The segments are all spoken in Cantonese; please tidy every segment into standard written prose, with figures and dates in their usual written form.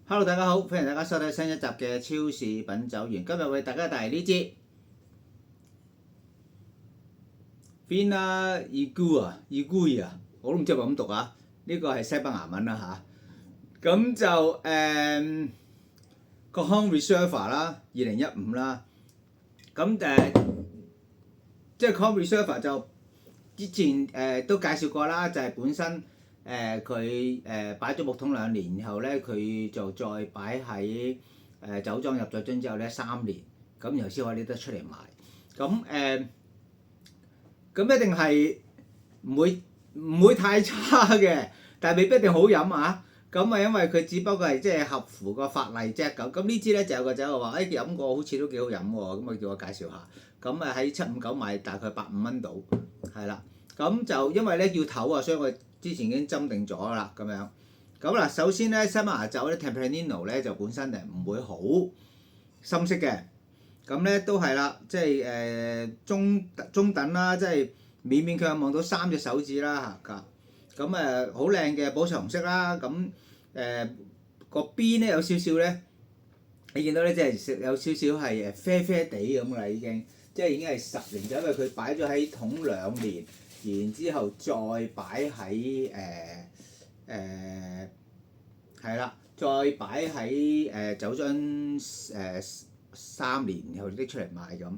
Hello，大家好，歡迎大家收睇新一集嘅超市品酒員。今日為大家帶嚟呢支 Vinha Iguia，我都唔知係咪咁讀啊。呢個係西班牙文啦嚇。咁就Cajón Reserva 啦，2015啦。咁即係 Cajón Reserva 就之前都介紹過啦，就係本身佢擺咗木桶2年，然後咧佢就再擺喺酒莊入咗樽之後咧3年，咁然後先可以拎得出嚟賣。咁一定係唔會太差嘅，但係未必一定好飲啊！咁啊，因為佢只不過係即係合乎個法例啫。咁呢支咧就有個仔話飲過好似都幾好飲喎，咁佢叫我介紹下。咁啊喺759買大概85蚊到，係啦。咁就因為咧要唞啊，所以我之前已經斟定咗啦咁樣。咁嗱，首先咧西班牙酒咧 Tempranillo 咧就本身就唔會好深色嘅。咁咧都係啦，即係中等啦，即係勉勉強望到3隻手指啦嚇。咁好靚嘅寶石紅色啦。咁個邊咧有少少咧，你見到咧即係有少少係啡啡地咁啦已經，即係已經係10年酒，因為佢擺咗喺桶2年，然之後再擺喺係啦，再擺喺酒樽3年，然後拎出嚟賣咁。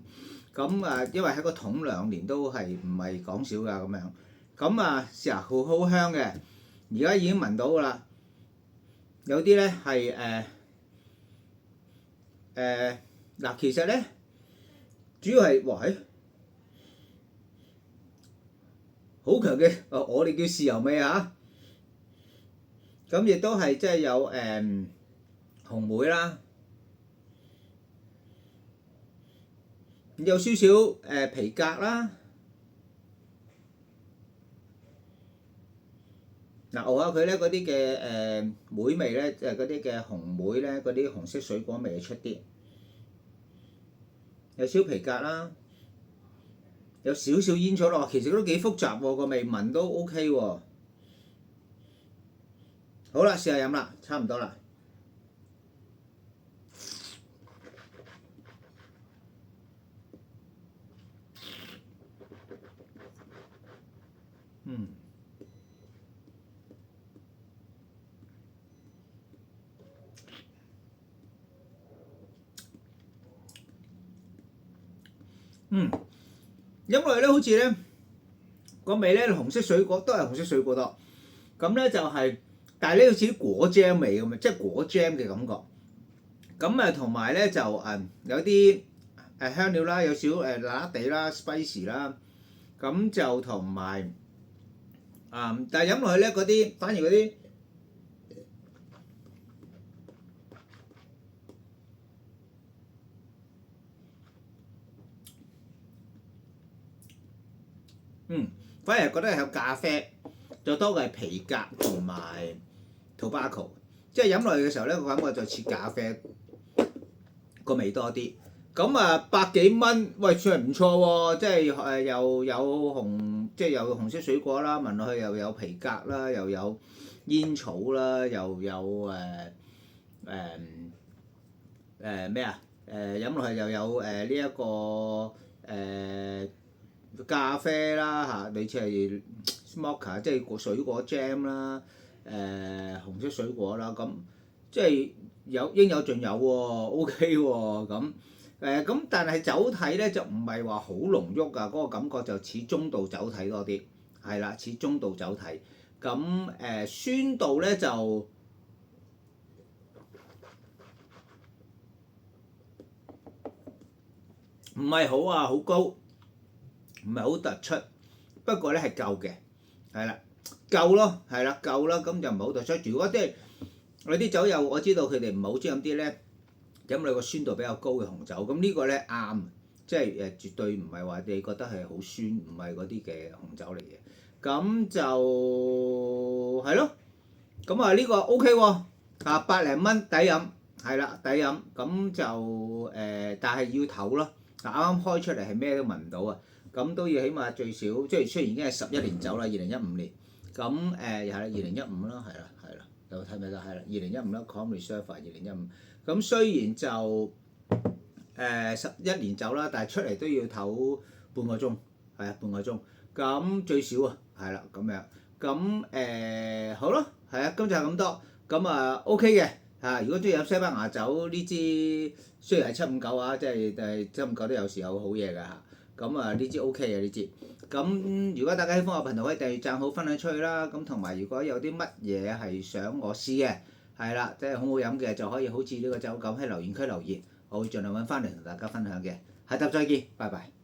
咁因為喺個桶2年都係唔係講少㗎咁樣。咁試下好香嘅，而家已經聞到㗎啦。有啲咧係嗱，其實咧主要係好強嘅，我哋叫豉油味啊。咁亦都係即係有紅莓啦，有少少皮革啦。嗱，熬下佢咧嗰啲嘅莓味咧，嗰啲嘅紅莓咧，嗰啲紅色水果味出啲，有少皮革啦，有少少煙草咯。其實都幾複雜喎，個味聞都 OK 喎。好啦，試下飲啦，差唔多啦。飲落嚟咧，好似咧個味咧紅色水果都係紅色水果多，咁咧就係，但係呢好似啲果醬味咁嘅，即係果醬嘅感覺。咁同埋咧就有啲香料啦，有少辣辣地啦 spicy 啦，咁就同埋但係飲落去咧嗰啲反而嗰啲反而覺得係有咖啡，就多過係皮革同埋 tobacco， 即係飲落去嘅時候咧，個感覺就似咖啡個味多啲。咁百幾蚊，喂算係唔錯喎，即係又有紅，即係有紅色水果啦，聞落去又有皮革啦，又有煙草啦，又有咩啊？飲落去又有呢一個咖啡啦嚇，類似係 smoker， 即係個水果 jam 啦，紅色水果啦，咁即係應有盡有喎 ，OK 喎咁。咁但係酒體咧就唔係話好濃郁㗎，嗰個感覺就似中度酒體多啲，係啦，似中度酒體。咁酸度咧就唔係好好高，唔係好突出，不過咧係夠嘅，係啦，夠咯，係啦，夠啦，咁就唔係好突出。如果即係我啲酒友，我知道佢哋唔係好中意飲啲咧飲你個酸度比較高嘅紅酒，咁呢個咧啱，即係絕對唔係話你覺得係好酸，唔係嗰啲嘅紅酒嚟嘅。咁就係咯，咁呢個 OK 喎，百零蚊抵飲，係啦，抵飲。咁就但係要唞咯。啱啱開出嚟係咩都聞唔到啊！咁都要起碼最少，即係雖然已經係11年酒啦，2015年，咁又係2015啦，係啦，又睇咪就係啦，2015啦 Com Reserve 2015。咁雖然就11年酒啦，但係出嚟都要唞半個鐘，係啊半個鐘。咁最少啊，係啦咁樣。咁好咯，係啊，今集咁多。咁OK 嘅嚇，如果中意飲西班牙酒呢支，雖然係759啊，即係759都有時有好嘢㗎嚇。咁呢支 OK 嘅呢支。咁如果大家喜歡我頻道，可以訂閱、讚好、分享出去啦。咁同埋如果有啲乜嘢係想我試嘅，係啦，即係好好飲嘅，就可以好似呢個酒咁喺留言區留言，我會盡量揾翻嚟同大家分享嘅。下集再見，拜拜。